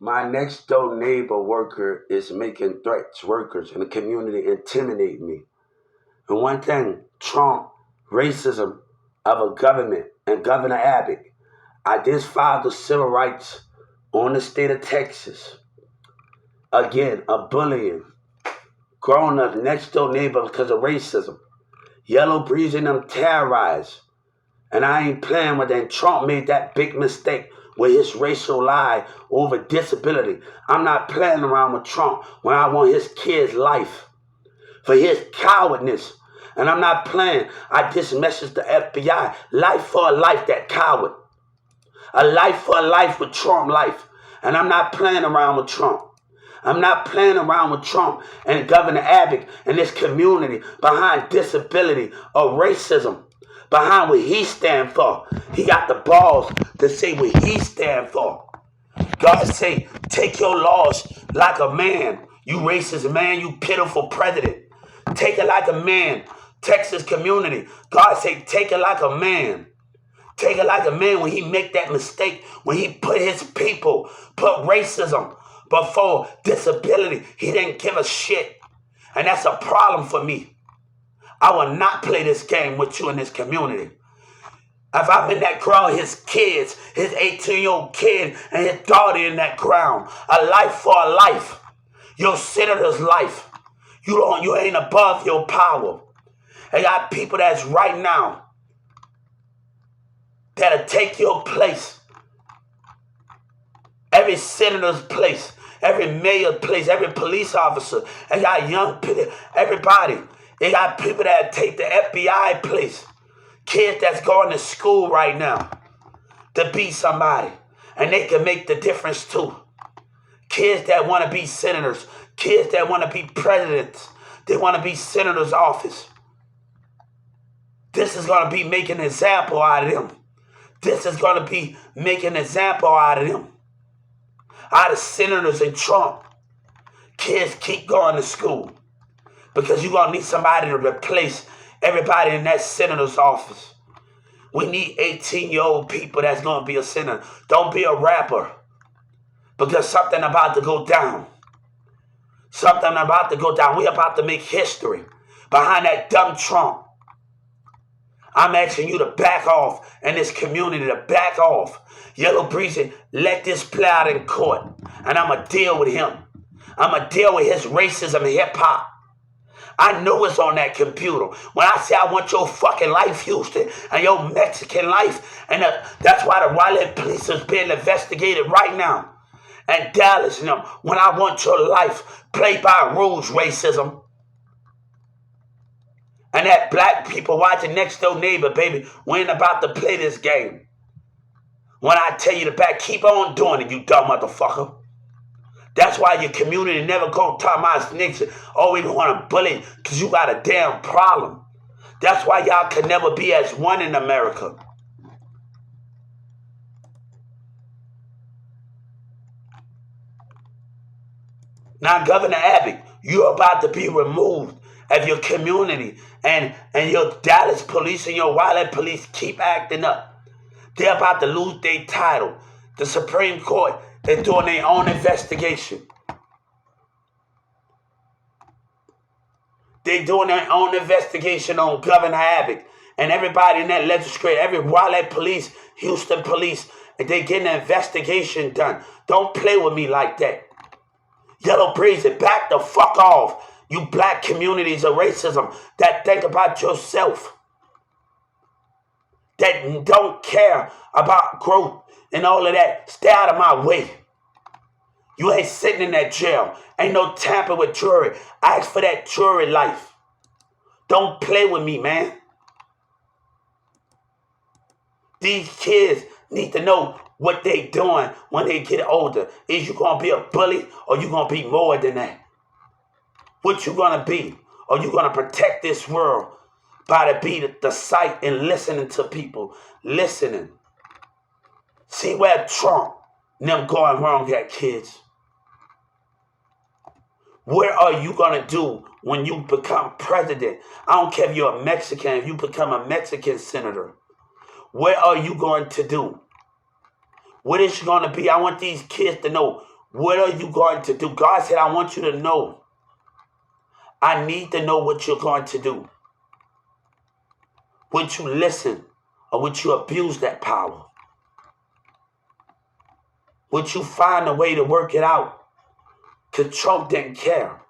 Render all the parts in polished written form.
My next door neighbor worker is making threats. Workers in the community intimidate me. And one thing, Trump, racism of a government and Governor Abbott. I just filed the civil rights on the state of Texas. Again, a bullying. Growing up next door neighbor because of racism. Yellow breezing them terrorized. And I ain't playing with that. Trump made that big mistake with his racial lie over disability. I'm not playing around with Trump when I want his kid's life for his cowardness. And I'm not playing. I just messaged the FBI. Life for a life, that coward. A life for a life with Trump life. And I'm not playing around with Trump. I'm not playing around with Trump and Governor Abbott and this community behind disability or racism, behind what he stand for. He got the balls to say what he stand for. God say, take your laws like a man. You racist man, you pitiful president. Take it like a man. Texas community. God say, take it like a man. Take it like a man when he make that mistake, when he put his people, put racism before disability. He didn't give a shit. And that's a problem for me. I will not play this game with you in this community. If I'm in that crowd, his kids, his 18-year-old kid and his daughter in that crowd, a life for a life. Your senator's life. You ain't above your power. I got people that's right now that'll take your place. Every senator's place, every mayor's place, every police officer. They got young people, everybody. They got people that take the FBI place. Kids that's going to school right now to be somebody. And they can make the difference too. Kids that want to be senators. Kids that want to be presidents. They want to be senator's office. This is going to be making an example out of them. This is going to be making an example out of them. Out of senators and Trump. Kids keep going to school. Because you're going to need somebody to replace everybody in that senator's office. We need 18-year-old people that's going to be a senator. Don't be a rapper. Because something about to go down. Something about to go down. We're about to make history behind that dumb Trump. I'm asking you to back off and this community to back off. Yellow Breezy, let this play out in court. And I'm going to deal with him. I'm going to deal with his racism and hip-hop. I know it's on that computer. When I say I want your fucking life, Houston, and your Mexican life, and that's why the Raleigh police is being investigated right now. And Dallas, when I want your life, play by rules, racism. And that black people watching next door neighbor, baby, we ain't about to play this game. When I tell you to back, keep on doing it, you dumb motherfucker. That's why your community never go talk about snakes. Oh, we don't want to bully because you got a damn problem. That's why y'all can never be as one in America. Now, Governor Abbott, you're about to be removed of your community. And your Dallas police and your Raleigh police keep acting up. They're about to lose their title. The Supreme Court, they're doing their own investigation. They're doing their own investigation on Governor Abbott and everybody in that legislature, every Raleigh police, Houston police, and they getting an investigation done. Don't play with me like that. Yellow Breezy, back the fuck off. You black communities of racism that think about yourself. That don't care about growth and all of that. Stay out of my way. You ain't sitting in that jail. Ain't no tampering with jury. Ask for that jury life. Don't play with me, man. These kids need to know what they doing when they get older. Is you going to be a bully or you going to be more than that? What you going to be? Or you going to protect this world by to be the sight and listening to people? Listening. See where Trump and them going wrong at, kids. What are you going to do when you become president? I don't care if you're a Mexican, if you become a Mexican senator. What are you going to do? What is going to be? I want these kids to know What are you going to do? God said, I want you to know. I need to know what you're going to do. Would you listen or would you abuse that power? Would you find a way to work it out? Because Trump didn't care.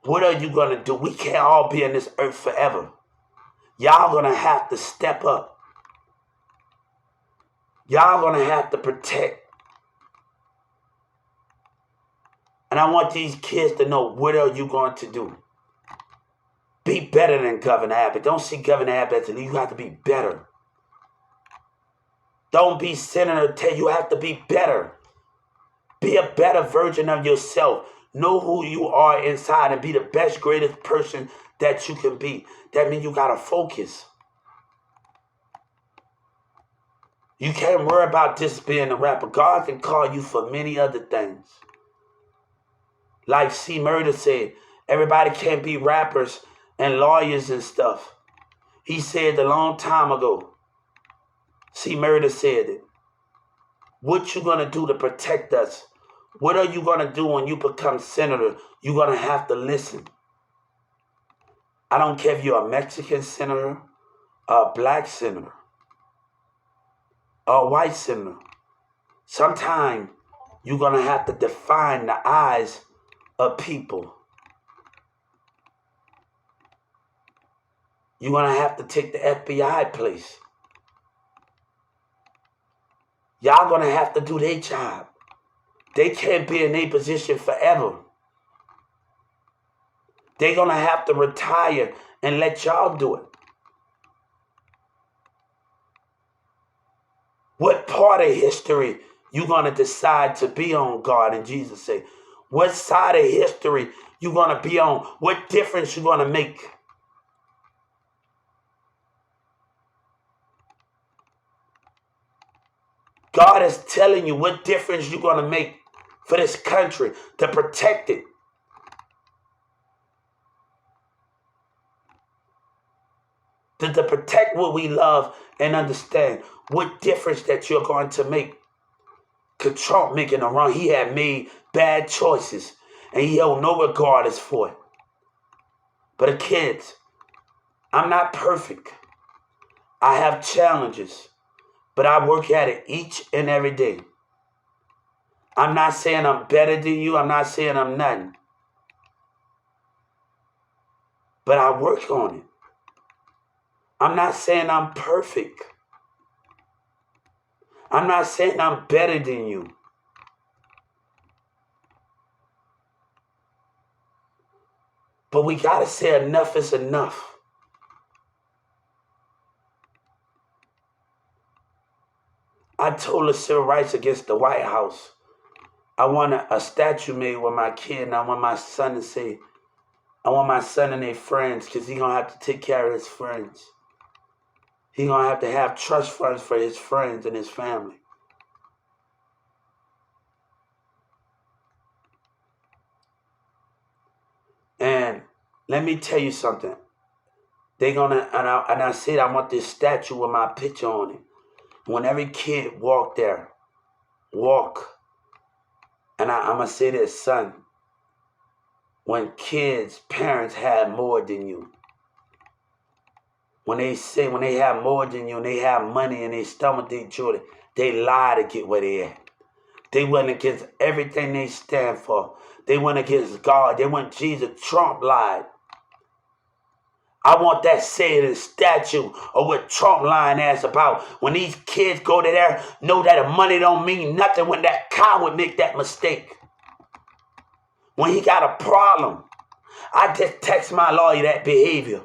What are you going to do? We can't all be on this earth forever. Y'all going to have to step up. Y'all going to have to protect. And I want these kids to know, what are you going to do? Be better than Governor Abbott. Don't see Governor Abbott as a leader. You have to be better. Don't be Senator Ted. You have to be better. Be a better version of yourself. Know who you are inside and be the best, greatest person that you can be. That means you got to focus. You can't worry about just being a rapper. God can call you for many other things. Like C. Murder said, everybody can't be rappers and lawyers and stuff. He said a long time ago. C. Murder said it. What you going to do to protect us? What are you going to do when you become senator? You're going to have to listen. I don't care if you're a Mexican senator, a black senator, a white senator. Sometimes you're going to have to define the eyes of people. You're going to have to take the FBI place. Y'all going to have to do their job. They can't be in their position forever. They're going to have to retire and let y'all do it. What part of history you going to decide to be on, God and Jesus say? What side of history you going to be on? What difference you going to make? God is telling you what difference you're going to make for this country to protect it. To protect what we love and understand what difference that you're going to make. Because Trump making a run, he had made bad choices and he held no regard for it. But the kids, I'm not perfect. I have challenges, but I work at it each and every day. I'm not saying I'm better than you. I'm not saying I'm nothing. But I work on it. I'm not saying I'm perfect. I'm not saying I'm better than you. But we got to say enough is enough. I told the civil rights against the White House, I want a statue made with my kid, and I want my son to say, I want my son and their friends, because he's going to have to take care of his friends. He's going to have trust funds for his friends and his family. And let me tell you something. They're going to, and I said I want this statue with my picture on it. When every kid walk, and I'm going to say this, son, when kids, parents have more than you, when they have more than you and they have money and they stomach their children, they lie to get where they at. They went against everything they stand for. They went against God. They went Jesus. Trump lied. I want that said in statue of what Trump lying ass about. When these kids go to there, know that the money don't mean nothing when that coward make that mistake. When he got a problem, I just text my lawyer that behavior.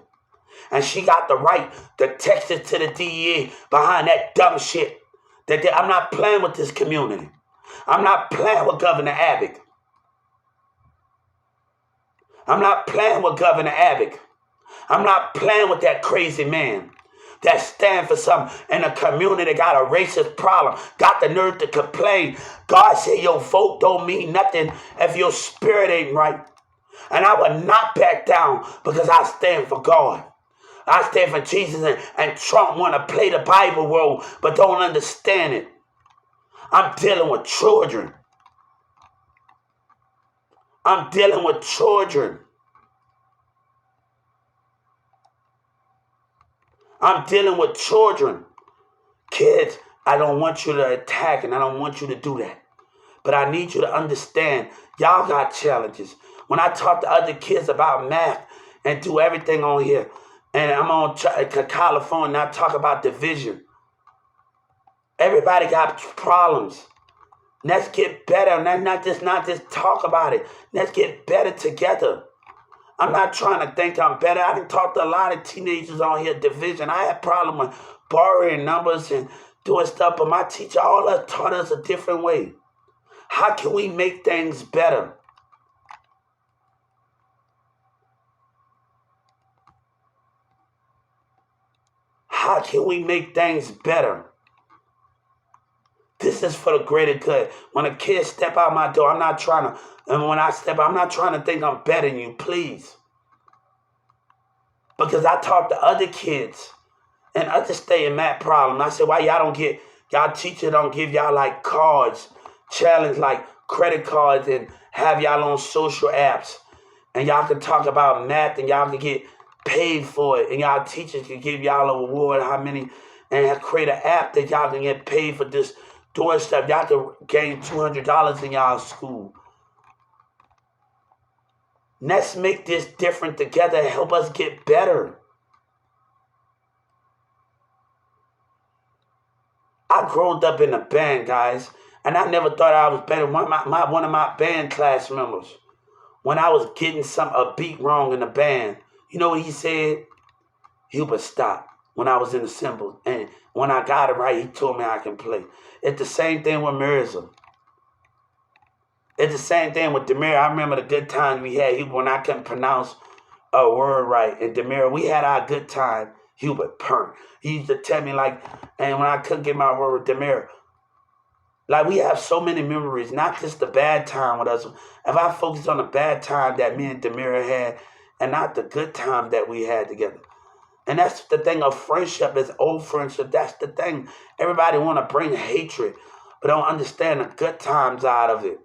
And she got the right to text it to the DEA behind that dumb shit. I'm not playing with this community. I'm not playing with Governor Abbott. I'm not playing with Governor Abbott. I'm not playing with that crazy man that stand for something and the community got a racist problem, got the nerve to complain. God said your vote don't mean nothing if your spirit ain't right. And I will not back down because I stand for God. I stand for Jesus, and Trump want to play the Bible role but don't understand it. I'm dealing with children. I'm dealing with children. I'm dealing with children. Kids, I don't want you to attack and I don't want you to do that. But I need you to understand, y'all got challenges. When I talk to other kids about math and do everything on here, and I'm on California and I talk about division, everybody got problems. Let's get better. Not just talk about it. Let's get better together. I'm not trying to think I'm better. I done talked to a lot of teenagers on here, division. I had problem with borrowing numbers and doing stuff, but my teacher all us taught us a different way. How can we make things better? How can we make things better? This is for the greater good. When a kid step out my door, I'm not trying to, and when I step out, I'm not trying to think I'm better than you, please. Because I talk to other kids and others stay in that problem. I said, why y'all teachers don't give y'all like cards, challenge like credit cards and have y'all on social apps. And y'all can talk about math and y'all can get paid for it. And y'all teachers can give y'all a reward, how many, and create an app that y'all can get paid for this doing stuff. Y'all can gain $200 in y'all school. Let's make this different together and help us get better. I grew up in a band, guys, and I never thought I was better. One of my band class members, when I was getting a beat wrong in the band, you know what he said? Hubert, stop. When I was in the cymbals, and when I got it right, he told me I can play. It's the same thing with Mirza. It's the same thing with Demir. I remember the good times we had. When I couldn't pronounce a word right, and Demir, we had our good time. Hubert, perm. He used to tell me like, and when I couldn't get my word with Demir, like we have so many memories, not just the bad time with us. If I focus on the bad time that me and Demir had, and not the good time that we had together. And that's the thing of friendship, is old friendship. That's the thing. Everybody want to bring hatred, but don't understand the good times out of it.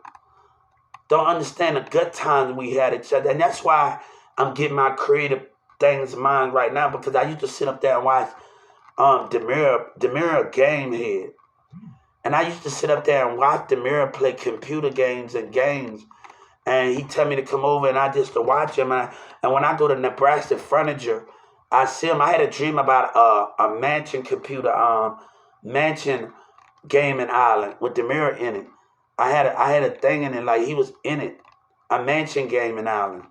Don't understand the good times we had each other. And that's why I'm getting my creative things in mind right now, because I used to sit up there and watch Demir game head. And I used to sit up there and watch Demir play computer games. And he tell me to come over and I just to watch him. And when I go to Nebraska Furniture, I see him. I had a dream about a mansion mansion gaming island with Demir in it. I had a thing in it, like he was in it, a mansion gaming island.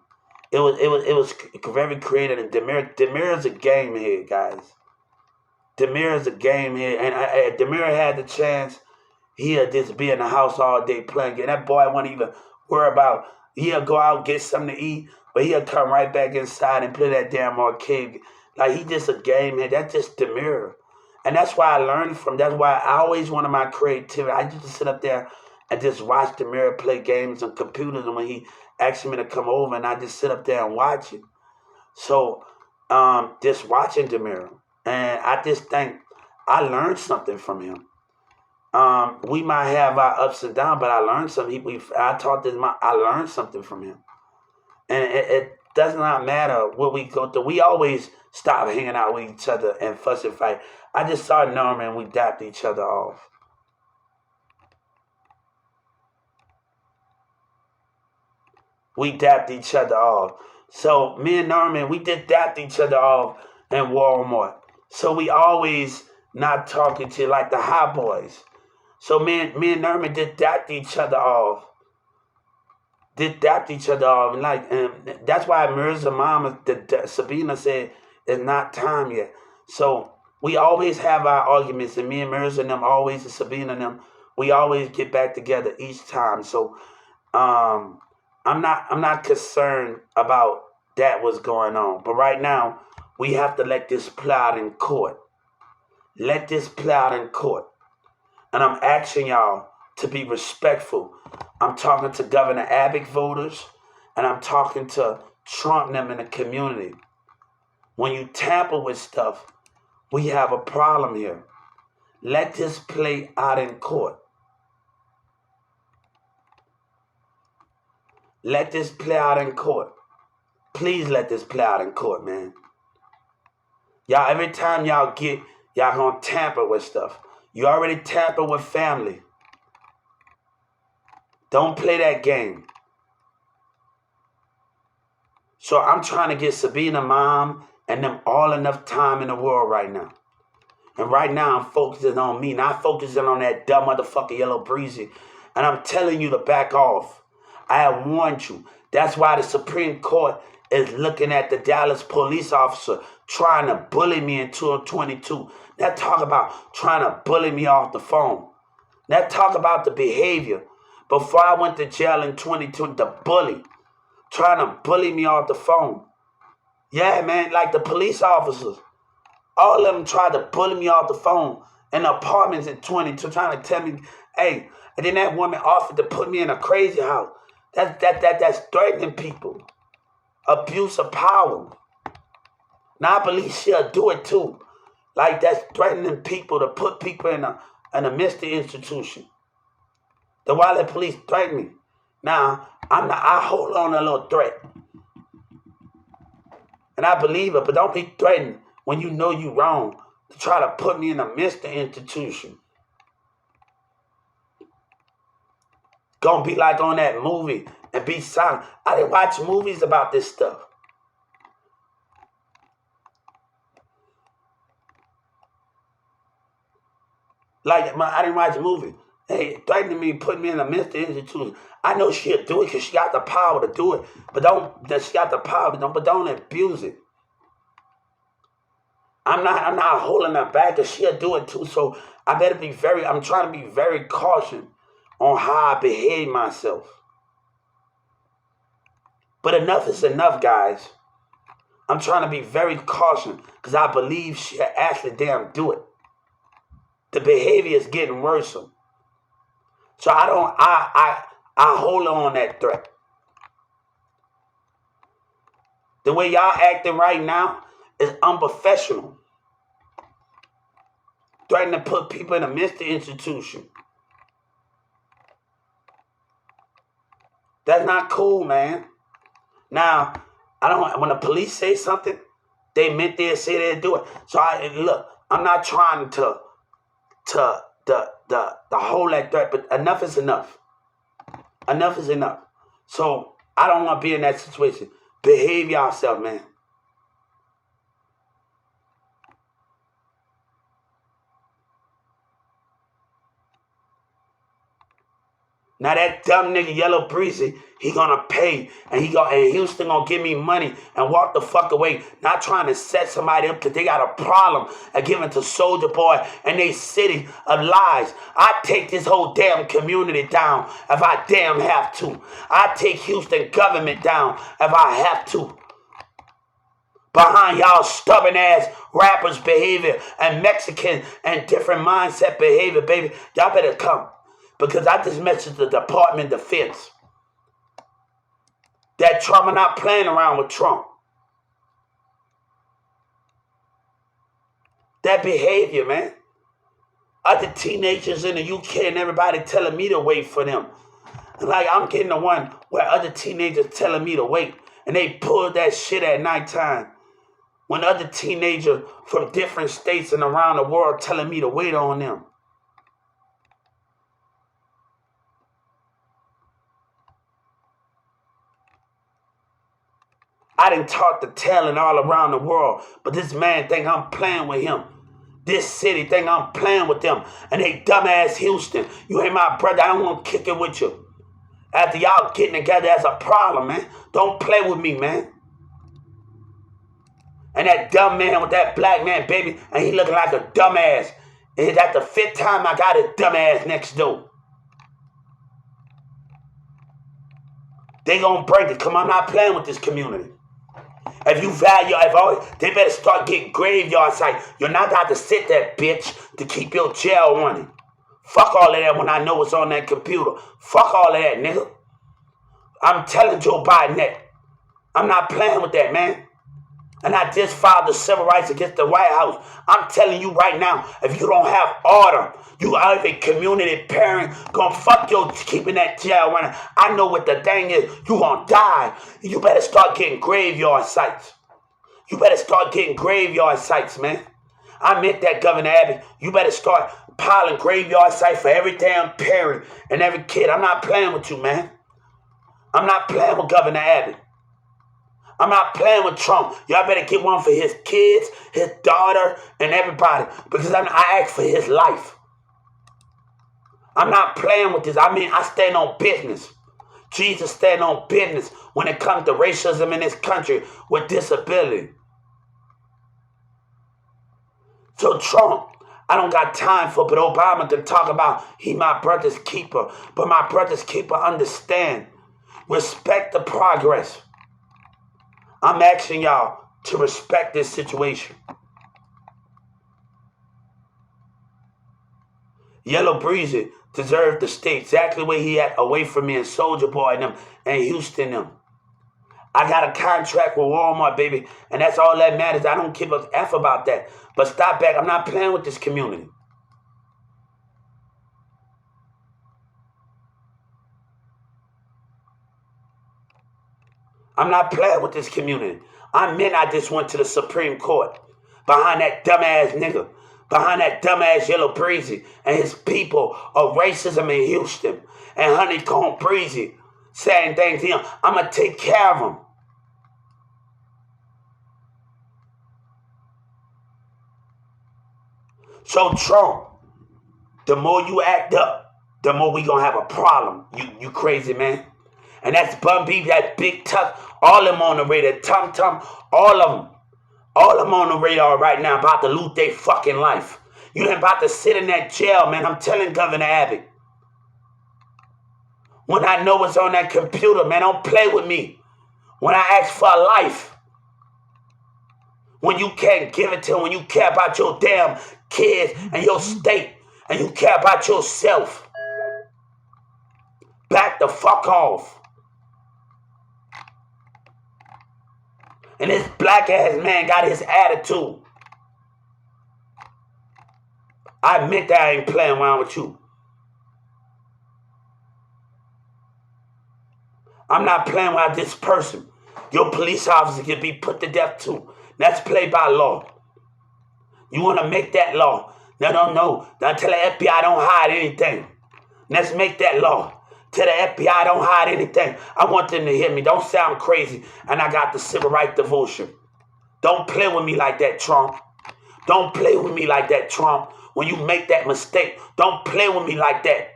It was very creative. And Demir is a game head, guys. Demir is a game head, and Demir had the chance. He'll just be in the house all day playing. And that boy won't even worry about. He'll go out get something to eat, but he'll come right back inside and play that damn arcade. Like he just a game head. That's just Demir. And that's why I learned from. That's why I always wanted my creativity. I used to sit up there and just watch Demir play games on computers. And when he asked me to come over, and I just sit up there and watch it. So just watching Demir. And I just think I learned something from him. We might have our ups and downs, but I learned something. I learned something from him. And it does not matter what we go through. We always stop hanging out with each other and fuss and fight. I just saw Norman and we dapped each other off. We dapped each other off. So me and Norman, we did dapped each other off in Walmart. So we always not talking to like the high boys. So me and Norman did dapped each other off. And that's why Mirza's mama, Sabina said, it's not time yet. So we always have our arguments, and me and Mirza and them always, and Sabina and them, we always get back together each time. So I'm not concerned about that what's going on. But right now, we have to let this play out in court. Let this play out in court. And I'm asking y'all to be respectful. I'm talking to Governor Abbott voters, and I'm talking to Trump and them in the community. When you tamper with stuff, we have a problem here. Let this play out in court. Let this play out in court. Please let this play out in court, man. Y'all, every time y'all gonna tamper with stuff. You already tamper with family. Don't play that game. So I'm trying to get Sabina mom and them all enough time in the world right now. And right now I'm focusing on me, not focusing on that dumb motherfucker Yellow Breezy. And I'm telling you to back off. I have warned you. That's why the Supreme Court is looking at the Dallas police officer trying to bully me in 2022. That talk about trying to bully me off the phone. That talk about the behavior. Before I went to jail in 2020, the bully. Trying to bully me off the phone. Yeah, man, like the police officers. All of them tried to bully me off the phone in the apartments in 22, trying to tell me, hey, and then that woman offered to put me in a crazy house. That's threatening people. Abuse of power. Now I believe she'll do it too. Like that's threatening people to put people in a mental institution. The while the police threaten me. Now, I hold on to a little threat. And I believe it, but don't be threatened when you know you're wrong to try to put me in a mental institution. Gonna be like on that movie and be silent. I didn't watch movies about this stuff. Like, I didn't watch a movie. Hey, threatening me, putting me in a mental institution. I know she'll do it because she got the power to do it. But she got the power to do it, but don't abuse it. I'm not holding her back because she'll do it too. So I better be I'm trying to be very cautious on how I behave myself. But enough is enough, guys. I'm trying to be very cautious because I believe she'll actually damn do it. The behavior is getting worse. So I hold on that threat. The way y'all acting right now is unprofessional. Threatening to put people in a mental institution. That's not cool, man. Now, when the police say something, they meant they'll say they'll do it. So look, I'm not trying to hold that threat, but enough is enough. Enough is enough. So I don't want to be in that situation. Behave yourself, man. Now that dumb nigga Yellow Breezy, he gonna pay and Houston gonna give me money and walk the fuck away. Not trying to set somebody up because they got a problem of giving to Soldier Boy and they city of lies. I take this whole damn community down if I damn have to. I take Houston government down if I have to. Behind y'all stubborn ass rappers behavior and Mexican and different mindset behavior, baby, y'all better come. Because I just messaged the Department of Defense that Trump are not playing around with Trump. That behavior, man. Other teenagers in the UK and everybody telling me to wait for them. Like I'm getting the one where other teenagers telling me to wait. And they pull that shit at nighttime. When other teenagers from different states and around the world telling me to wait on them. I done taught the talent all around the world, but this man think I'm playing with him. This city think I'm playing with them. And they dumbass Houston. You ain't my brother, I don't want to kick it with you. After y'all getting together, that's a problem, man. Don't play with me, man. And that dumb man with that black man, baby, and he looking like a dumbass. And that's the 5th time I got his dumbass next door. They gonna break it. Come on, I'm not playing with this community. If you value, they better start getting graveyard sites. You're not got to sit there, bitch, to keep your jail running. Fuck all of that when I know what's on that computer. Fuck all of that, nigga. I'm telling Joe Biden that. I'm not playing with that, man. And I just filed the civil rights against the White House. I'm telling you right now, if you don't have order, you are a community parent, gonna fuck your keeping that jail running. I know what the thing is. You gonna die. You better start getting graveyard sites. You better start getting graveyard sites, man. I meant that, Governor Abbott. You better start piling graveyard sites for every damn parent and every kid. I'm not playing with you, man. I'm not playing with Governor Abbott. I'm not playing with Trump. Y'all better get one for his kids, his daughter, and everybody. Because I ask for his life. I'm not playing with this. I mean, I stand on business. Jesus stand on business when it comes to racism in this country with disability. So Trump, I don't got time for, but Obama can talk about he my brother's keeper. But my brother's keeper understand. Respect the progress. I'm asking y'all to respect this situation. Yellow Breezy deserved to stay exactly where he at, away from me and Soulja Boy and them and Houston them. I got a contract with Walmart, baby, and that's all that matters. I don't give a F about that. But stop back. I'm not playing with this community. I'm not playing with this community. I just went to the Supreme Court behind that dumbass nigga, behind that dumbass Yellow Breezy and his people of racism in Houston and Honeycomb Breezy saying things to him. I'm going to take care of him. So Trump, the more you act up, the more we going to have a problem. You crazy, man. And that's Bun B, that Big Tuck, all of them on the radar, Tum Tum, all of them. All of them on the radar right now about to lose their fucking life. You ain't about to sit in that jail, man. I'm telling Governor Abbott. When I know what's on that computer, man, don't play with me. When I ask for a life. When you can't give it to them, when you care about your damn kids and your state, and you care about yourself. Back the fuck off. And this black ass man got his attitude. I admit that I ain't playing around with you. I'm not playing with this person. Your police officer can be put to death too. That's played by law. You want to make that law? No. Don't tell the FBI don't hide anything. Let's make that law. Tell the FBI don't hide anything. I want them to hear me. Don't sound crazy. And I got the civil rights devotion. Don't play with me like that, Trump. Don't play with me like that, Trump. When you make that mistake, don't play with me like that.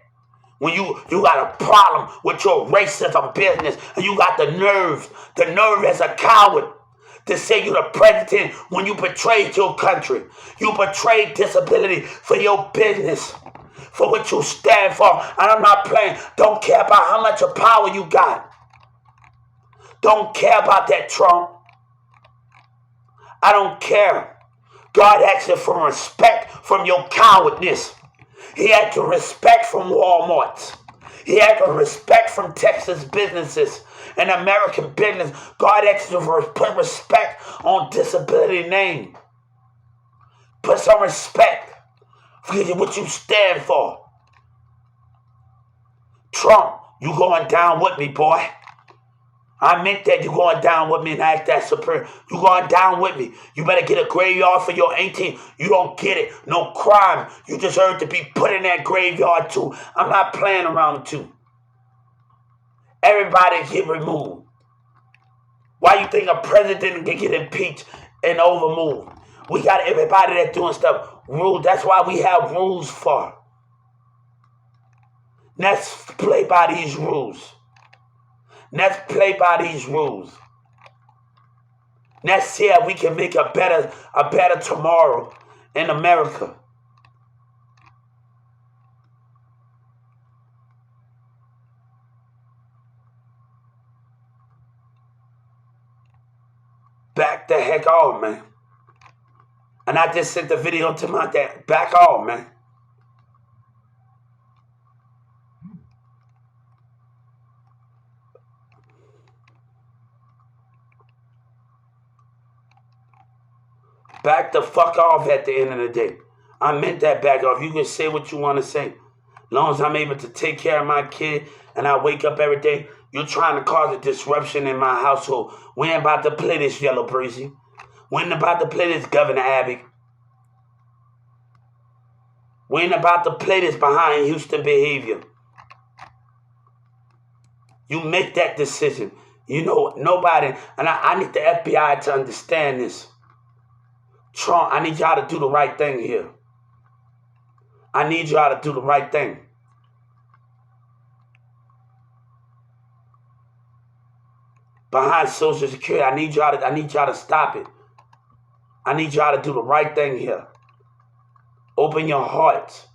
When you got a problem with your racism business and you got the nerve as a coward to say you're the president when you betrayed your country. You betrayed disability for your business, for what you stand for. And I'm not playing. Don't care about how much of power you got. Don't care about that, Trump. I don't care. God asked for respect from your cowardness. He had to respect from Walmart. He had to respect from Texas businesses and American business. God asked you to put respect on disability name. Put some respect for what you stand for. Trump, you going down with me, boy. I meant that. You going down with me and act that supreme. You going down with me. You better get a graveyard for your 18. You don't get it. No crime. You deserve to be put in that graveyard too. I'm not playing around with you. Everybody get removed. Why you think a president can get impeached and overmoved? We got everybody that's doing stuff. Rules. That's why we have rules for. Let's play by these rules. Let's play by these rules. Let's see if we can make a better tomorrow in America. Back the heck off, man. And I just sent the video to my dad. Back off, man. Back the fuck off at the end of the day. I meant that back off. You can say what you want to say. As long as I'm able to take care of my kid and I wake up every day, you're trying to cause a disruption in my household. We ain't about to play this, Yellow Breezy. We ain't about to play this, Governor Abbott. We ain't about to play this behind Houston behavior. You make that decision. You know, nobody, and I need the FBI to understand this. Trump, I need y'all to do the right thing here. I need y'all to do the right thing. Behind Social Security, I need y'all to stop it. I need y'all to do the right thing here. Open your hearts.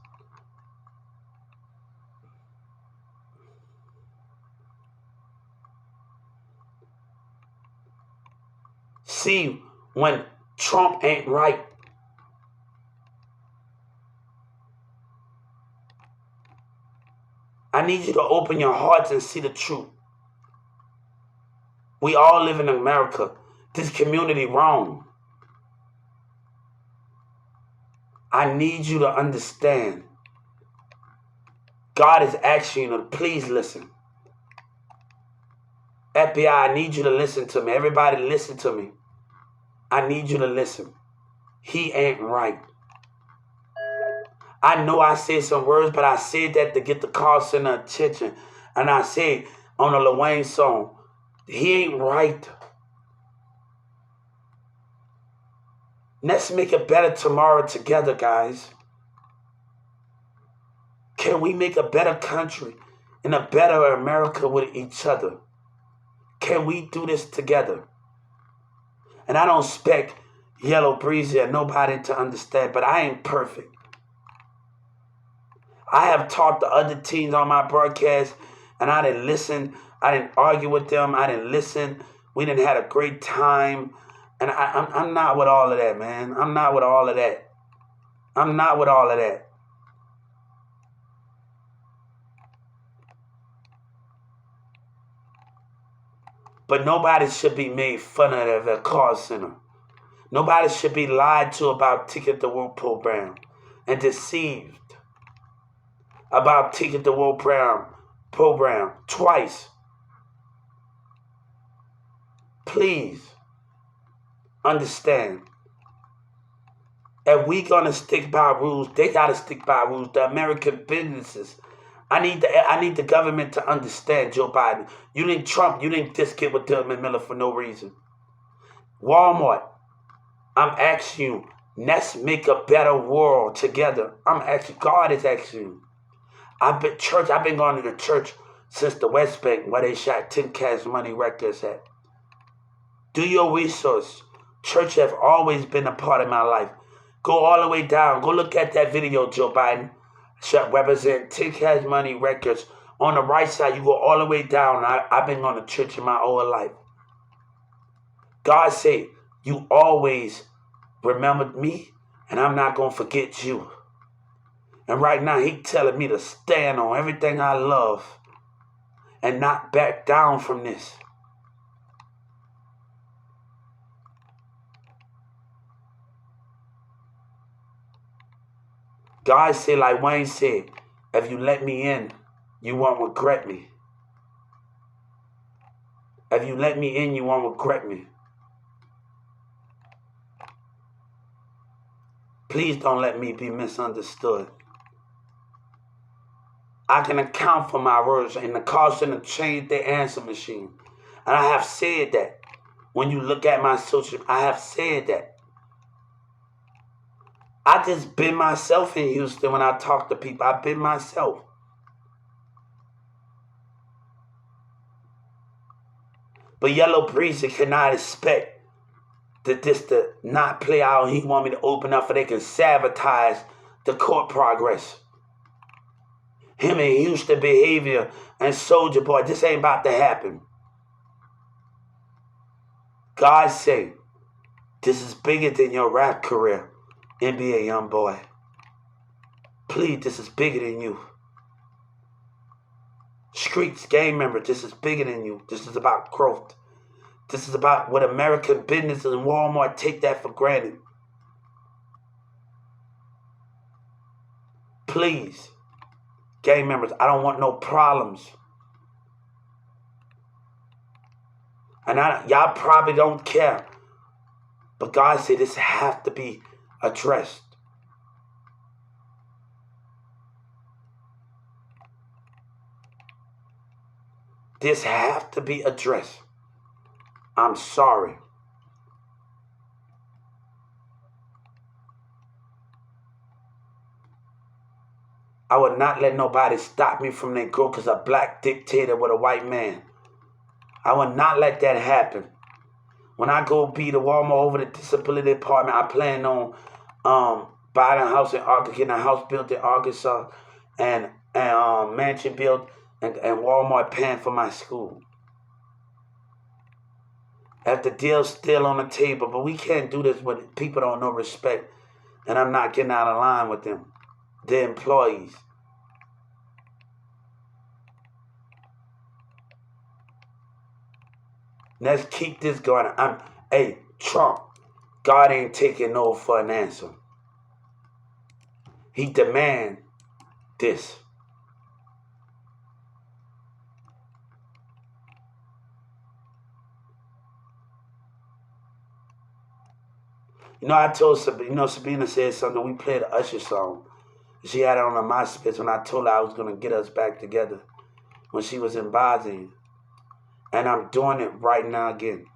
See when Trump ain't right. I need you to open your hearts and see the truth. We all live in America. This community wrong. I need you to understand. God is asking you to please listen. FBI, I need you to listen to me. Everybody listen to me. I need you to listen. He ain't right. I know I said some words, but I said that to get the call center attention. And I said on the Lil Wayne song, he ain't right. Let's make it better tomorrow together, guys. Can we make a better country and a better America with each other? Can we do this together? And I don't expect Yellow Breezy or nobody to understand, but I ain't perfect. I have taught the other teams on my broadcast, and I didn't listen. I didn't argue with them. I didn't listen. We didn't have a great time. And I'm not with all of that, man. I'm not with all of that. I'm not with all of that. But nobody should be made fun of at the call center. Nobody should be lied to about Ticket to Work program and deceived about Ticket to Work program twice. Please understand. If we gonna stick by rules, they gotta stick by rules. The American businesses. I need the government to understand, Joe Biden. You didn't Trump, you didn't just get with Tillman Miller for no reason. Walmart, I'm asking you, let's make a better world together. I'm asking, God is asking you. I've been going to the church since the West Bank where they shot 10 Cash Money records at. Do your research. Church have always been a part of my life. Go all the way down. Go look at that video, Joe Biden. Represent 10 Cash Money records. On the right side, you go all the way down. I've been going to church in my whole life. God said, you always remembered me, and I'm not going to forget you. And right now, He's telling me to stand on everything I love and not back down from this. God said, like Wayne said, if you let me in, you won't regret me. If you let me in, you won't regret me. Please don't let me be misunderstood. I can account for my words, and the call center changed their answer machine. And I have said that. When you look at my social, I have said that. I just been myself in Houston when I talk to people. I've been myself. But Yellow Breezy cannot expect that this to not play out. He want me to open up so they can sabotage the court progress. Him and Houston behavior and Soldier Boy, this ain't about to happen. God say, this is bigger than your rap career, NBA young boy. Please, this is bigger than you. Streets, gang member, this is bigger than you. This is about growth. This is about what American businesses and Walmart take that for granted. please, gang members, I don't want no problems. And y'all probably don't care. But God said this has to be addressed. This has to be addressed. I'm sorry. I would not let nobody stop me from their growth because a black dictator with a white man. I would not let that happen. When I go be the Walmart over the disability department, I plan on buying a house in Arkansas, getting a house built in Arkansas, and mansion built, and Walmart paying for my school. If the deal's still on the table, but we can't do this when people don't know respect, and I'm not getting out of line with them, the employees. Let's keep this going. Hey, Trump, God ain't taking no for an answer. He demand this. You know, I told Sabina, Sabina said something. We played the Usher song. She had it on her MySpace when I told her I was going to get us back together when she was in Bosnia. And I'm doing it right now again.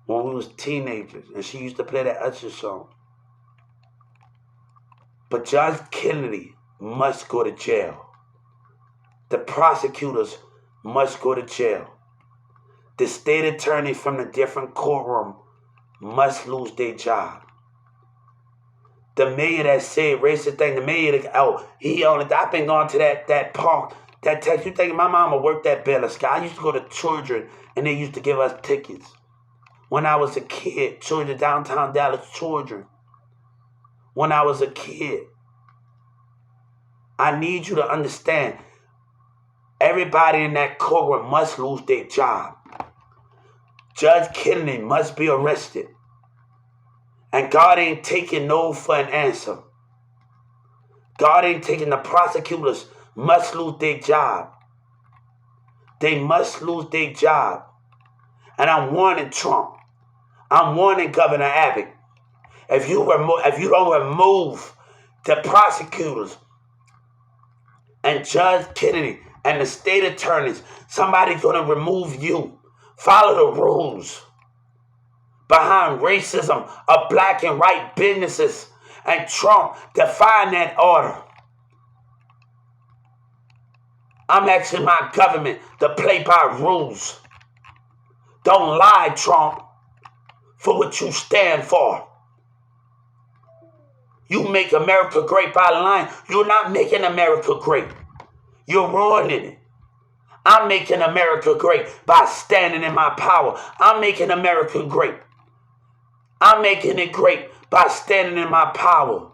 When we was teenagers, and she used to play that Usher song. But Judge Kennedy must go to jail. The prosecutors must go to jail. The state attorney from the different courtroom must lose their job. The mayor that said racist thing, the mayor that, I've been going to that park, that text. You think my mama worked that Bella Sky? I used to go to children and they used to give us tickets. When I was a kid, children, downtown Dallas children. When I was a kid. I need you to understand, everybody in that courtroom must lose their job. Judge Kennedy must be arrested. And God ain't taking no for an answer. God ain't taking. The prosecutors must lose their job. They must lose their job. And I'm warning Trump. I'm warning Governor Abbott. If you don't remove the prosecutors and Judge Kennedy and the state attorneys, somebody's going to remove you. Follow the rules. Behind racism of black and white businesses, and Trump define that order. I'm asking my government to play by rules. Don't lie, Trump, for what you stand for. You make America great by lying. You're not making America great. You're ruining it. I'm making America great by standing in my power. I'm making America great. I'm making it great by standing in my power.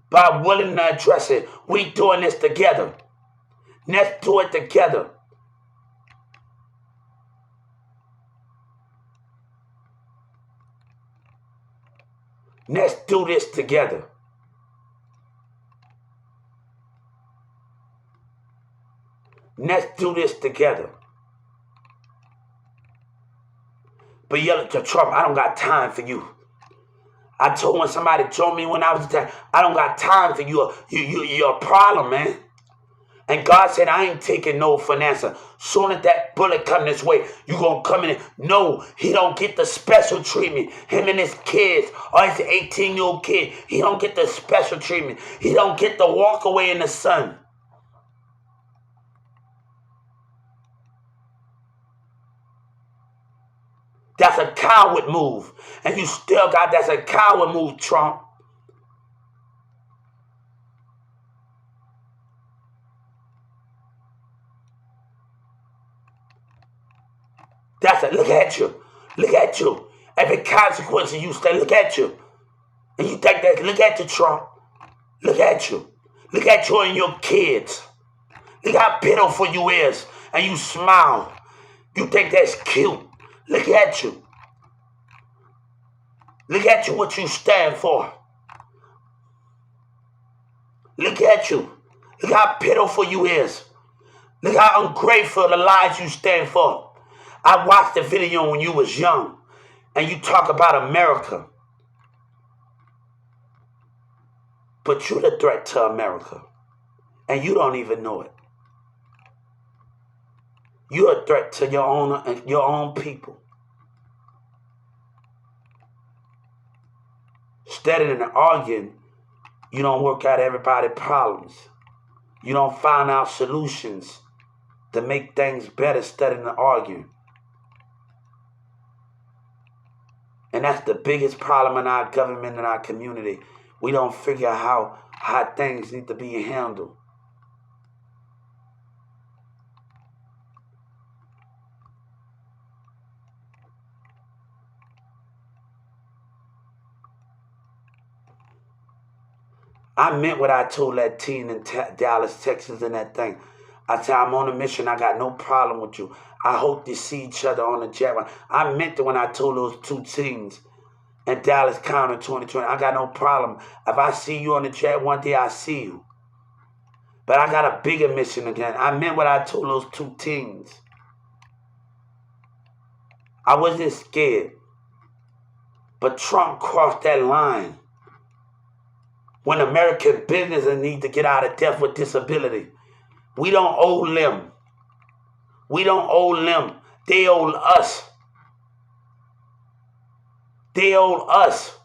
By willing to address it. We doing this together. Let's do it together. Let's do this together. Let's do this together. But yelling to Trump, I don't got time for you. I told when somebody told me when I was there, I don't got time for you. You're a problem, man. And God said, I ain't taking no for an answer. Soon as that bullet come this way, you gonna come in. No, he don't get the special treatment. Him and his kids, or his 18-year-old kid, he don't get the special treatment. He don't get to walk away in the sun. That's a coward move. And you still got, that's a coward move, Trump. That's a, look at you. Look at you. Every consequence of you stay, look at you. And you think that, look at you, Trump. Look at you. Look at you and your kids. Look how pitiful you is. And you smile. You think that's cute. Look at you. Look at you, what you stand for. Look at you. Look how pitiful you is. Look how ungrateful the lies you stand for. I watched the video when you was young, and you talk about America. But you're the threat to America, and you don't even know it. You're a threat to your own people. Instead of arguing, you don't work out everybody's problems. You don't find out solutions to make things better instead of arguing. And that's the biggest problem in our government and our community. We don't figure out how things need to be handled. I meant what I told that teen in Dallas, Texas, and that thing. I said, I'm on a mission. I got no problem with you. I hope to see each other on the jet. I meant it when I told those two teens in Dallas County 2020. I got no problem. If I see you on the jet one day, I see you. But I got a bigger mission again. I meant what I told those two teens. I wasn't scared. But Trump crossed that line. When American businesses need to get out of debt with disability. We don't owe them. We don't owe them. They owe us. They owe us.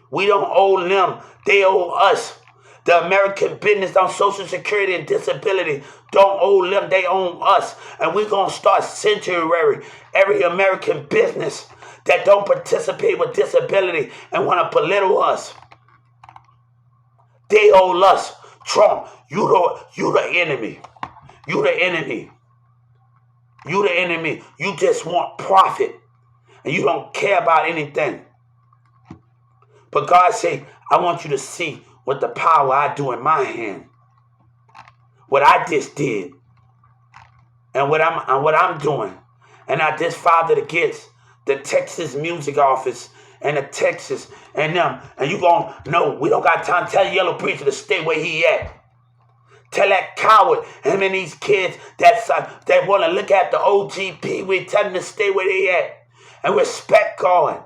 We don't owe them. They owe us. The American business on Social Security and disability don't owe them. They owe us. And we're going to start censuring every American business that don't participate with disability and want to belittle us. They owe us. Trump, you the enemy. You the enemy. You the enemy. You just want profit. And you don't care about anything. But God said, I want you to see what the power I do in my hand. What I just did. And what I'm doing. And I just filed it against the Texas Music Office and the Texas and them. And you gonna know we don't got time to tell Yellow Preacher to stay where he at. Tell that coward, him and these kids that want to look at the OGP, we tell them to stay where they at. And respect God.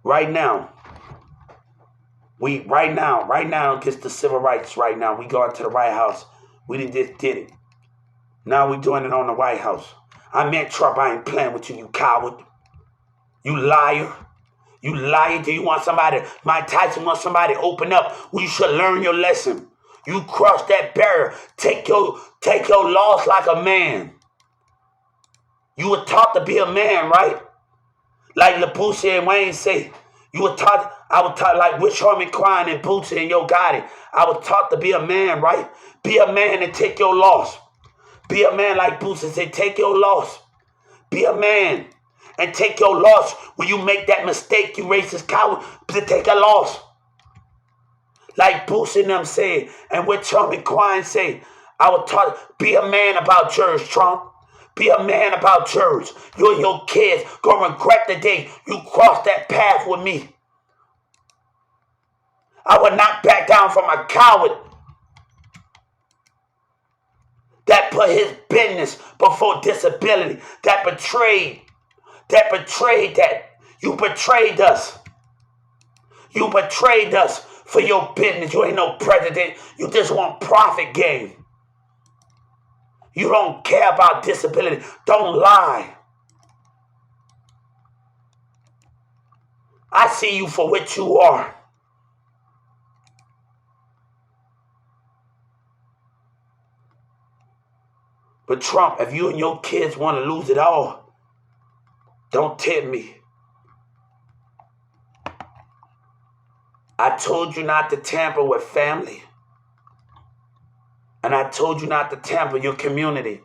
Right now, against the civil rights right now. We going to the White House. We just did it. Now we doing it on the White House. I meant Trump, I ain't playing with you, you coward. You liar. You liar. Do you want somebody, Mike Tyson wants somebody to open up? Well, you should learn your lesson. You cross that barrier. Take your loss like a man. You were taught to be a man, right? Like LaBoosie and Wayne say. I was taught like Rich Homie Quan and Bootsy and Yo Gotti. I was taught to be a man, right? Be a man and take your loss. Be a man like Bootsy said, take your loss. Be a man and take your loss. When you make that mistake, you racist coward, to take a loss. Like Bootsy and them said, and what Homie Quan say, I was taught, be a man about church, Trump. Be a man about church. You and your kids gonna regret the day you crossed that path with me. I will not back down from a coward that put his business before disability, that betrayed that. You betrayed us. You betrayed us for your business. You ain't no president. You just want profit gain. You don't care about disability. Don't lie. I see you for what you are. But Trump, if you and your kids want to lose it all, don't tempt me. I told you not to tamper with family. And I told you not to tamper your community.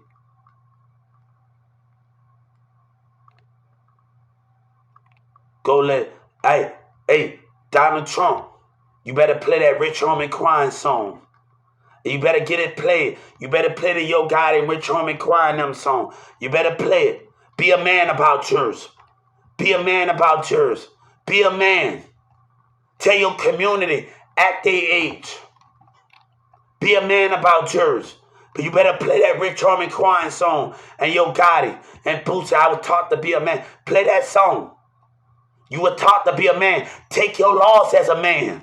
Hey, Donald Trump, you better play that Rich Homie Quan song. You better get it played. You better play the Yo Gotti and Rich Homie Quan them song. You better play it. Be a man about yours. Be a man about yours. Be a man. Tell your community at their age. Be a man about yours. But you better play that Rich Homie Quan song and Yo Gotti and Bootsy. I was taught to be a man. Play that song. You were taught to be a man. Take your loss as a man.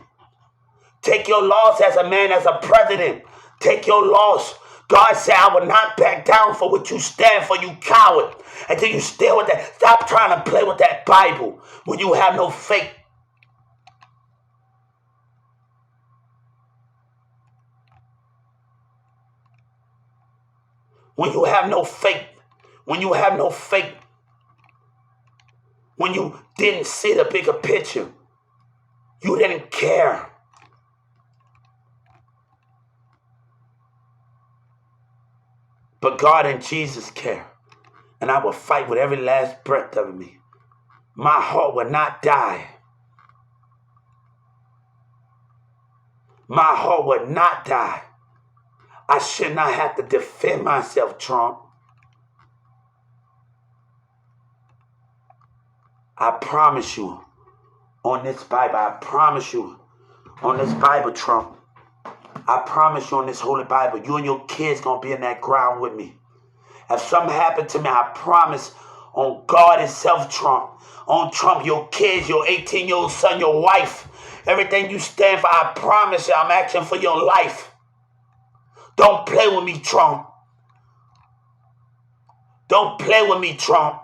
Take your loss as a man, as a president. Take your loss. God said, I will not back down for what you stand for, you coward. Until you stay with that. Stop trying to play with that Bible when you have no faith. When you have no faith. When you have no faith. When you didn't see the bigger picture. You didn't care. But God and Jesus care. And I will fight with every last breath of me. My heart will not die. My heart will not die. I should not have to defend myself, Trump. I promise you on this Bible. I promise you on this Bible, Trump. I promise you on this Holy Bible, you and your kids going to be in that ground with me. If something happened to me, I promise on God himself, Trump. On Trump, your kids, your 18-year-old son, your wife, everything you stand for, I promise you, I'm asking for your life. Don't play with me, Trump. Don't play with me, Trump.